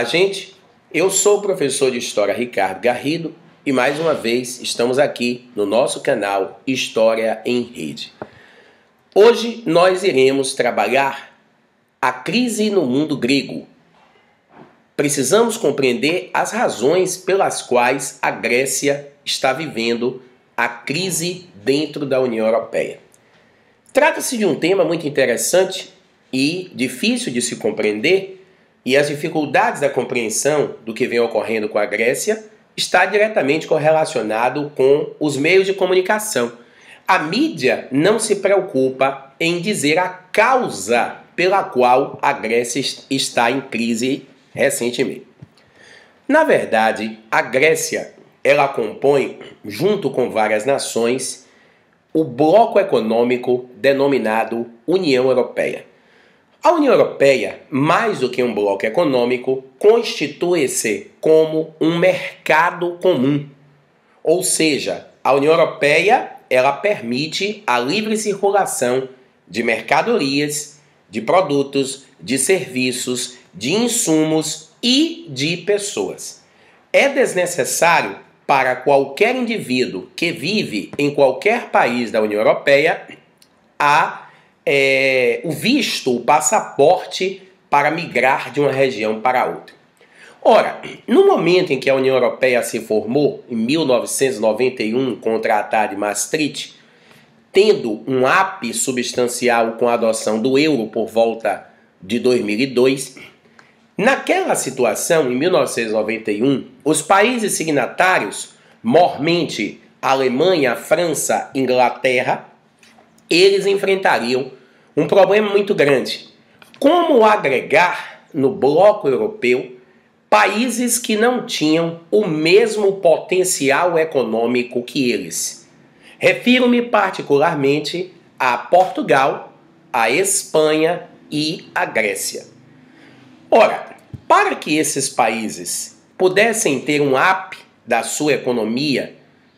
Olá, gente. Eu sou o professor de História Ricardo Garrido e mais uma vez estamos aqui no nosso canal História em Rede. Hoje nós iremos trabalhar a crise no mundo grego. Precisamos compreender as razões pelas quais a Grécia está vivendo a crise dentro da União Europeia. Trata-se de um tema muito interessante e difícil de se compreender, e as dificuldades da compreensão do que vem ocorrendo com a Grécia está diretamente correlacionado com os meios de comunicação. A mídia não se preocupa em dizer a causa pela qual a Grécia está em crise recentemente. Na verdade, a Grécia, ela compõe, junto com várias nações, o bloco econômico denominado União Europeia. A União Europeia, mais do que um bloco econômico, constitui-se como um mercado comum. Ou seja, a União Europeia ela permite a livre circulação de mercadorias, de produtos, de serviços, de insumos e de pessoas. É desnecessário para qualquer indivíduo que vive em qualquer país da União Europeia o visto, o passaporte para migrar de uma região para outra. Ora, no momento em que a União Europeia se formou, em 1991, com o Tratado de Maastricht, tendo um ápice substancial com a adoção do euro por volta de 2002, naquela situação, em 1991, os países signatários, mormente a Alemanha, a França, Inglaterra, eles enfrentariam um problema muito grande. Como agregar no bloco europeu países que não tinham o mesmo potencial econômico que eles? Refiro-me particularmente a Portugal, a Espanha e a Grécia. Ora, para que esses países pudessem ter um up da sua economia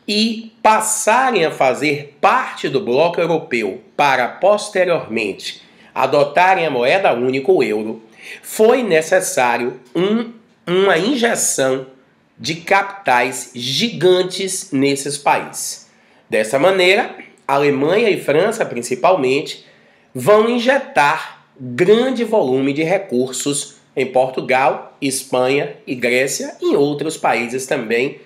e passarem a fazer parte do bloco europeu para posteriormente adotarem a moeda única, o euro, foi necessário uma injeção de capitais gigantes nesses países. Dessa maneira, Alemanha e França, principalmente, vão injetar grande volume de recursos em Portugal, Espanha e Grécia e em outros países também.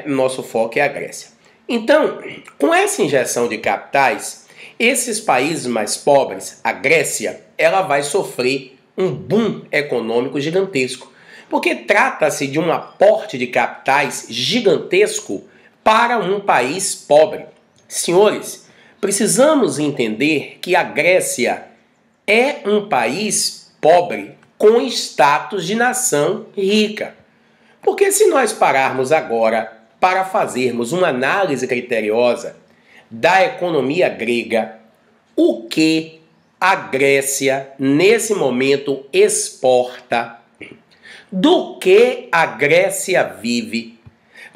Nosso foco é a Grécia. Então, com essa injeção de capitais, esses países mais pobres, a Grécia, ela vai sofrer um boom econômico gigantesco, porque trata-se de um aporte de capitais gigantesco para um país pobre. Senhores, precisamos entender que a Grécia é um país pobre com status de nação rica. Porque se nós pararmos agora para fazermos uma análise criteriosa da economia grega, o que a Grécia nesse momento exporta, do que a Grécia vive,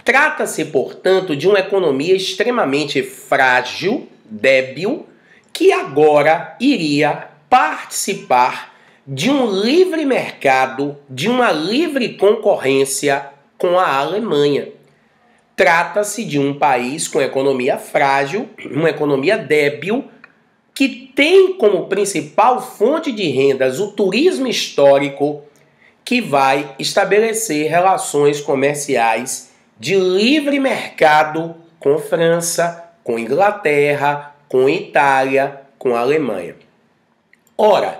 trata-se, portanto, de uma economia extremamente frágil, débil, que agora iria participar de um livre mercado, de uma livre concorrência com a Alemanha. Trata-se de um país com economia frágil, uma economia débil, que tem como principal fonte de rendas o turismo histórico, que vai estabelecer relações comerciais de livre mercado com França, com Inglaterra, com Itália, com Alemanha. Ora,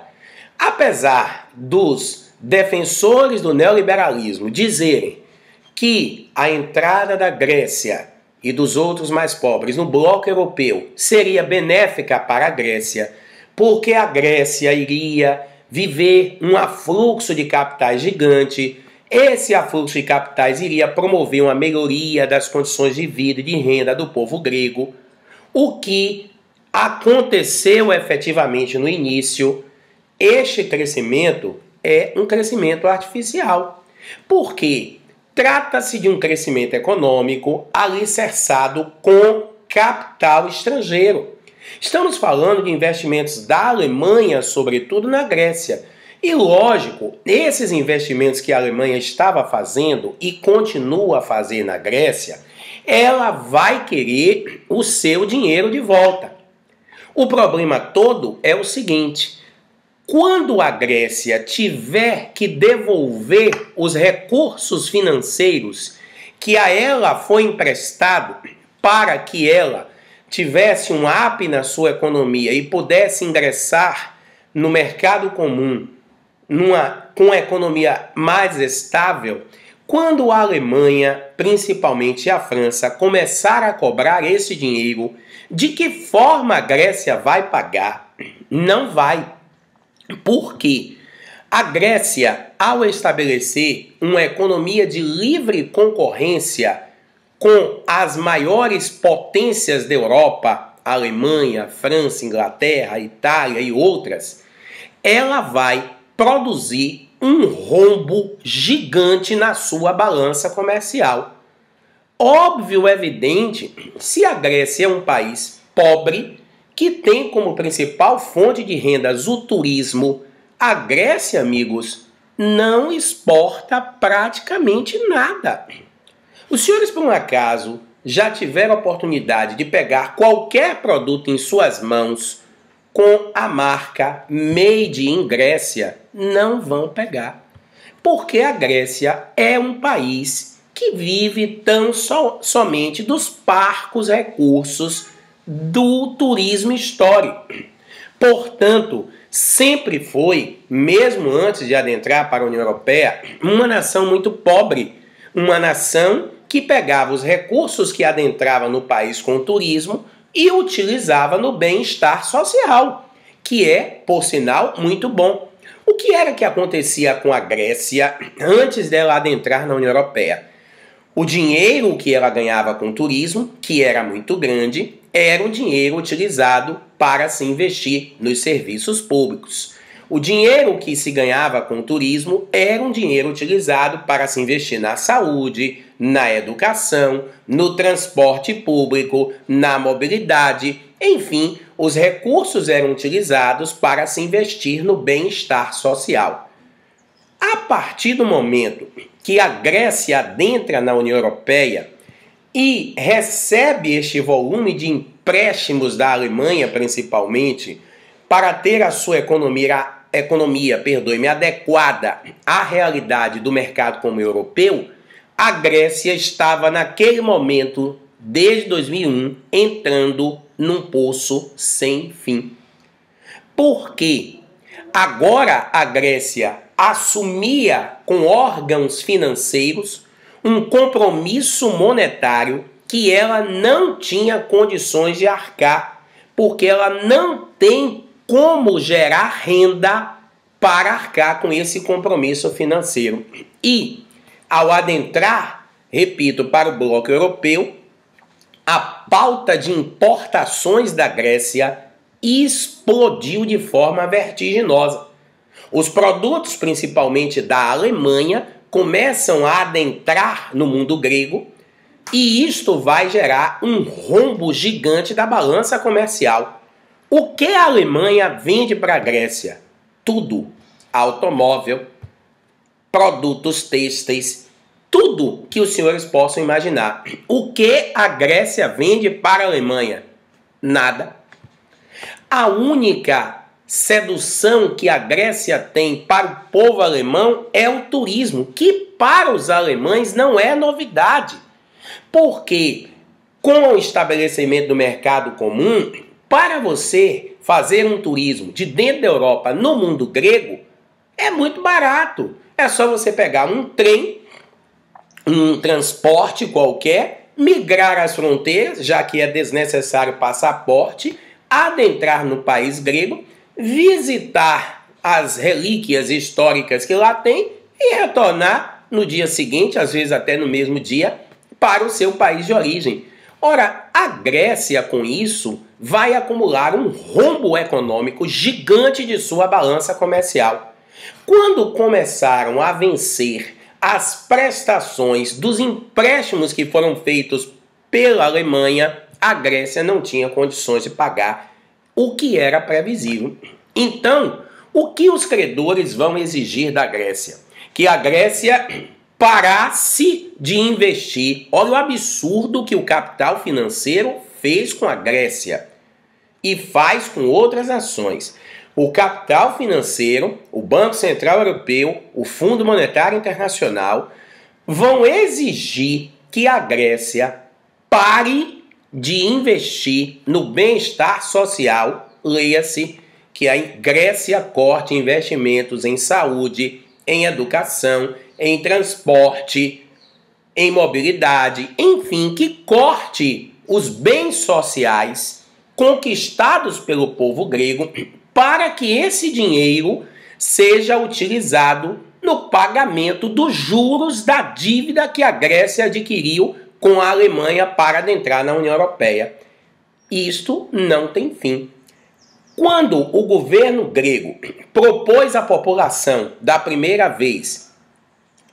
apesar dos defensores do neoliberalismo dizerem que a entrada da Grécia e dos outros mais pobres no bloco europeu seria benéfica para a Grécia, porque a Grécia iria viver um afluxo de capitais gigante, esse afluxo de capitais iria promover uma melhoria das condições de vida e de renda do povo grego, o que aconteceu efetivamente no início. Este crescimento é um crescimento artificial, porque trata-se de um crescimento econômico alicerçado com capital estrangeiro. Estamos falando de investimentos da Alemanha, sobretudo na Grécia. E lógico, esses investimentos que a Alemanha estava fazendo e continua a fazer na Grécia, ela vai querer o seu dinheiro de volta. O problema todo é o seguinte: quando a Grécia tiver que devolver os recursos financeiros que a ela foi emprestado para que ela tivesse um up na sua economia e pudesse ingressar no mercado comum com a economia mais estável, quando a Alemanha, principalmente a França, começar a cobrar esse dinheiro, de que forma a Grécia vai pagar? Não vai. Por quê? A Grécia, ao estabelecer uma economia de livre concorrência com as maiores potências da Europa, Alemanha, França, Inglaterra, Itália e outras, ela vai produzir um rombo gigante na sua balança comercial. Óbvio, evidente, se a Grécia é um país pobre, que tem como principal fonte de rendas o turismo, a Grécia, amigos, não exporta praticamente nada. Os senhores, por um acaso, já tiveram a oportunidade de pegar qualquer produto em suas mãos com a marca Made in Grécia? Não vão pegar. Porque a Grécia é um país que vive somente dos parcos recursos do turismo histórico. Portanto, sempre foi, mesmo antes de adentrar para a União Europeia, uma nação muito pobre, uma nação que pegava os recursos que adentrava no país com o turismo e utilizava no bem-estar social, que é, por sinal, muito bom. O que era que acontecia com a Grécia antes dela adentrar na União Europeia? O dinheiro que ela ganhava com o turismo, que era muito grande, era um dinheiro utilizado para se investir nos serviços públicos. O dinheiro que se ganhava com o turismo era um dinheiro utilizado para se investir na saúde, na educação, no transporte público, na mobilidade, enfim, os recursos eram utilizados para se investir no bem-estar social. A partir do momento que a Grécia adentra na União Europeia e recebe este volume de empréstimos da Alemanha, principalmente, para ter a sua economia adequada à realidade do mercado comum europeu, a Grécia estava naquele momento, desde 2001, entrando num poço sem fim. Por quê? Agora a Grécia assumia com órgãos financeiros um compromisso monetário que ela não tinha condições de arcar, porque ela não tem como gerar renda para arcar com esse compromisso financeiro. E, ao adentrar, repito, para o bloco europeu, a pauta de importações da Grécia explodiu de forma vertiginosa. Os produtos, principalmente da Alemanha, começam a adentrar no mundo grego e isto vai gerar um rombo gigante da balança comercial. O que a Alemanha vende para a Grécia? Tudo. Automóvel, produtos têxteis, tudo que os senhores possam imaginar. O que a Grécia vende para a Alemanha? Nada. A única sedução que a Grécia tem para o povo alemão é o turismo, que para os alemães não é novidade. Porque com o estabelecimento do mercado comum, para você fazer um turismo de dentro da Europa no mundo grego, é muito barato. É só você pegar um trem, um transporte qualquer, migrar as fronteiras, já que é desnecessário passaporte, adentrar no país grego, visitar as relíquias históricas que lá tem e retornar no dia seguinte, às vezes até no mesmo dia, para o seu país de origem. Ora, a Grécia, com isso, vai acumular um rombo econômico gigante de sua balança comercial. Quando começaram a vencer as prestações dos empréstimos que foram feitos pela Alemanha, a Grécia não tinha condições de pagar o que era previsível. Então, O que os credores vão exigir da Grécia? Que a Grécia parasse de investir. Olha o absurdo que o capital financeiro fez com a Grécia e faz com outras nações. O capital financeiro, o Banco Central Europeu, o Fundo Monetário Internacional vão exigir que a Grécia pare de investir no bem-estar social, leia-se, que a Grécia corte investimentos em saúde, em educação, em transporte, em mobilidade, enfim, que corte os bens sociais conquistados pelo povo grego para que esse dinheiro seja utilizado no pagamento dos juros da dívida que a Grécia adquiriu com a Alemanha para adentrar na União Europeia. Isto não tem fim. Quando o governo grego propôs à população da primeira vez,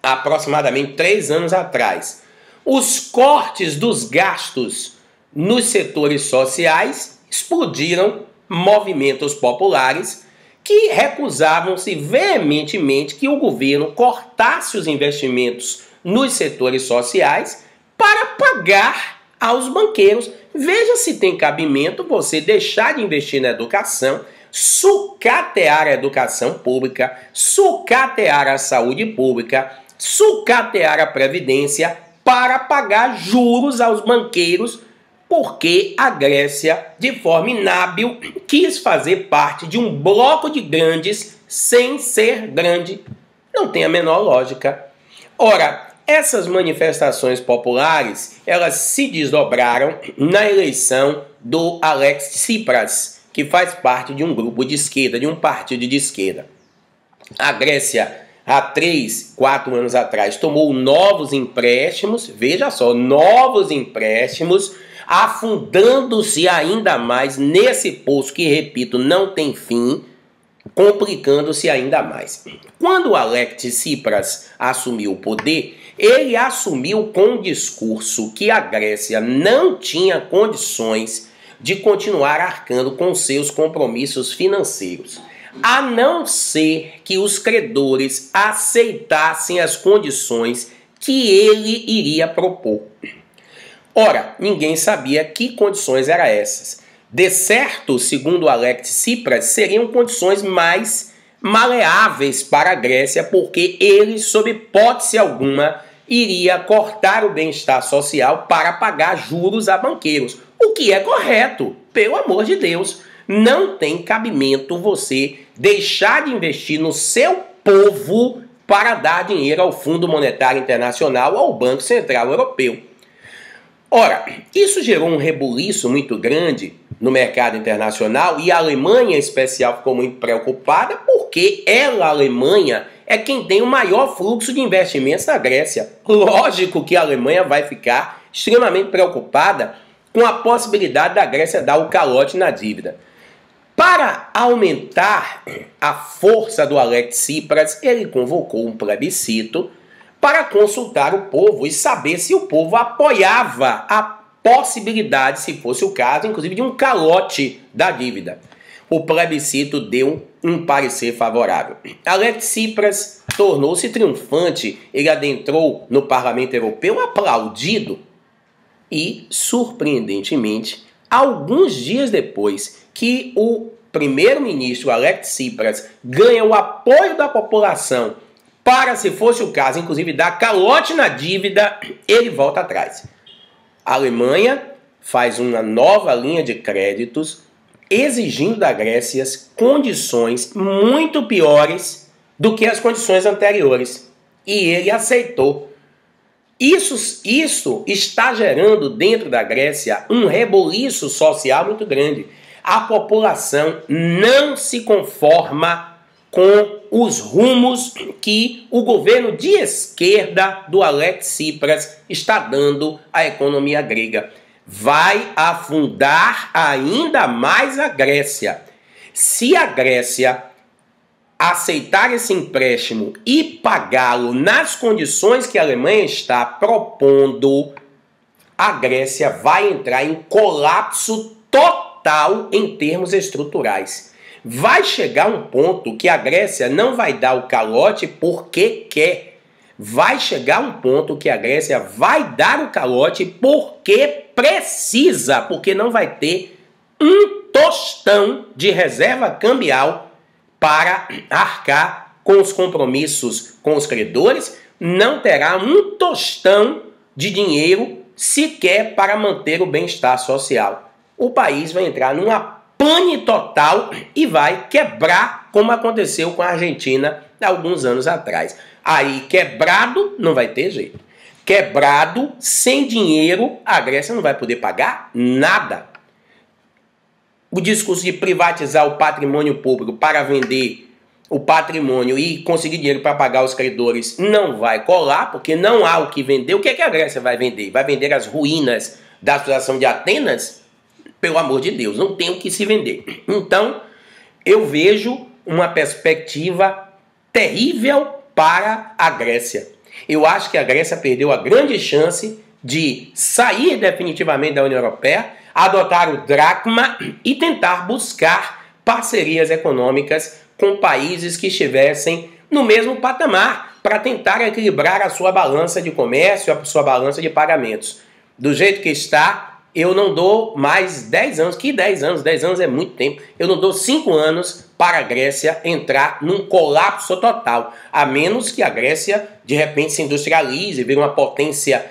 aproximadamente 3 anos atrás, os cortes dos gastos nos setores sociais, explodiram movimentos populares que recusavam-se veementemente que o governo cortasse os investimentos nos setores sociais para pagar aos banqueiros. Veja se tem cabimento você deixar de investir na educação, sucatear a educação pública, sucatear a saúde pública, sucatear a previdência para pagar juros aos banqueiros, porque a Grécia, de forma inábil, quis fazer parte de um bloco de grandes sem ser grande. Não tem a menor lógica. Ora, essas manifestações populares, elas se desdobraram na eleição do Alex Tsipras, que faz parte de um grupo de esquerda, de um partido de esquerda. A Grécia, há 3, 4 anos atrás, tomou novos empréstimos, veja só, novos empréstimos, afundando-se ainda mais nesse poço que, repito, não tem fim, complicando-se ainda mais. Quando o Alex Tsipras assumiu o poder, ele assumiu com um discurso que a Grécia não tinha condições de continuar arcando com seus compromissos financeiros, a não ser que os credores aceitassem as condições que ele iria propor. Ora, ninguém sabia que condições eram essas. De certo, segundo Alex Tsipras, seriam condições mais maleáveis para a Grécia, porque ele, sob hipótese alguma, iria cortar o bem-estar social para pagar juros a banqueiros. O que é correto, pelo amor de Deus. Não tem cabimento você deixar de investir no seu povo para dar dinheiro ao Fundo Monetário Internacional ou ao Banco Central Europeu. Ora, isso gerou um rebuliço muito grande no mercado internacional e a Alemanha, em especial, ficou muito preocupada porque ela, a Alemanha, é quem tem o maior fluxo de investimentos na Grécia. Lógico que a Alemanha vai ficar extremamente preocupada com a possibilidade da Grécia dar o calote na dívida. Para aumentar a força do Alex Tsipras, ele convocou um plebiscito para consultar o povo e saber se o povo apoiava a possibilidade, se fosse o caso, inclusive de um calote da dívida. O plebiscito deu um parecer favorável. Alex Tsipras tornou-se triunfante, ele adentrou no Parlamento Europeu aplaudido e, surpreendentemente, alguns dias depois que o primeiro-ministro Alex Tsipras ganha o apoio da população para, se fosse o caso, inclusive dar calote na dívida, ele volta atrás. A Alemanha faz uma nova linha de créditos exigindo da Grécia condições muito piores do que as condições anteriores. E ele aceitou. Isso está gerando dentro da Grécia um rebuliço social muito grande. A população não se conforma com os rumos que o governo de esquerda do Alex Tsipras está dando à economia grega. Vai afundar ainda mais a Grécia. Se a Grécia aceitar esse empréstimo e pagá-lo nas condições que a Alemanha está propondo, a Grécia vai entrar em colapso total em termos estruturais. vai chegar um ponto que a Grécia não vai dar o calote porque quer. Vai chegar um ponto que a Grécia vai dar o calote porque precisa, porque não vai ter um tostão de reserva cambial para arcar com os compromissos com os credores, não terá um tostão de dinheiro sequer para manter o bem-estar social. O país vai entrar numa pane total e vai quebrar, como aconteceu com a Argentina há alguns anos atrás. Aí, quebrado, não vai ter jeito. Quebrado, sem dinheiro, a Grécia não vai poder pagar nada. O discurso de privatizar o patrimônio público para vender o patrimônio e conseguir dinheiro para pagar os credores não vai colar, porque não há o que vender. O que é que a Grécia vai vender? Vai vender as ruínas da Associação de Atenas? Pelo amor de Deus, não tem o que se vender. Então, eu vejo uma perspectiva terrível para a Grécia. Eu acho que a Grécia perdeu a grande chance de sair definitivamente da União Europeia, adotar o dracma e tentar buscar parcerias econômicas com países que estivessem no mesmo patamar para tentar equilibrar a sua balança de comércio, a sua balança de pagamentos. Do jeito que está, eu não dou mais 10 anos. Que 10 anos? 10 anos é muito tempo. Eu não dou 5 anos para a Grécia entrar num colapso total. A menos que a Grécia, de repente, se industrialize, vire uma potência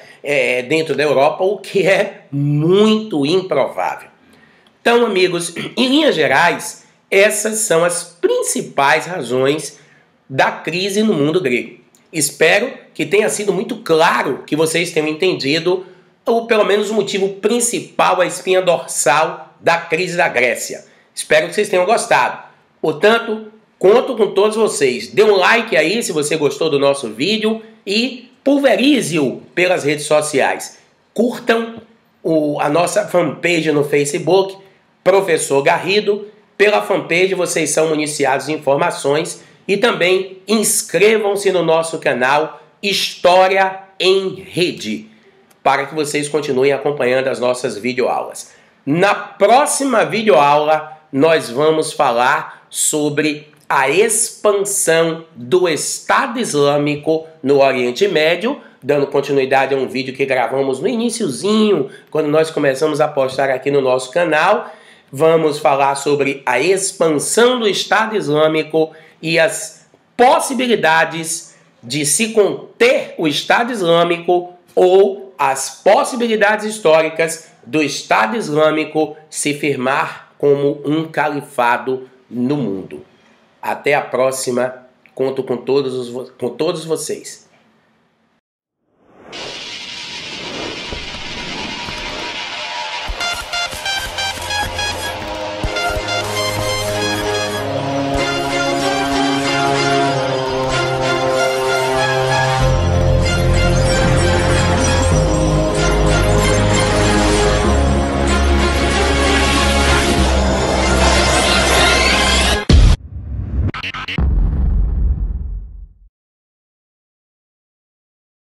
dentro da Europa, o que é muito improvável. Então, amigos, em linhas gerais, essas são as principais razões da crise no mundo grego. Espero que tenha sido muito claro, que vocês tenham entendido, ou pelo menos o motivo principal, a espinha dorsal da crise da Grécia. Espero que vocês tenham gostado. Portanto, conto com todos vocês. Dê um like aí se você gostou do nosso vídeo e pulverize-o pelas redes sociais. Curtam a nossa fanpage no Facebook, Professor Garrido. Pela fanpage vocês são municiados de informações e também inscrevam-se no nosso canal História em Rede, para que vocês continuem acompanhando as nossas videoaulas. Na próxima videoaula, nós vamos falar sobre a expansão do Estado Islâmico no Oriente Médio, dando continuidade a um vídeo que gravamos no iniciozinho, quando nós começamos a postar aqui no nosso canal. Vamos falar sobre a expansão do Estado Islâmico e as possibilidades de se conter o Estado Islâmico ou as possibilidades históricas do Estado Islâmico se firmar como um califado no mundo. Até a próxima. Conto com todos vocês.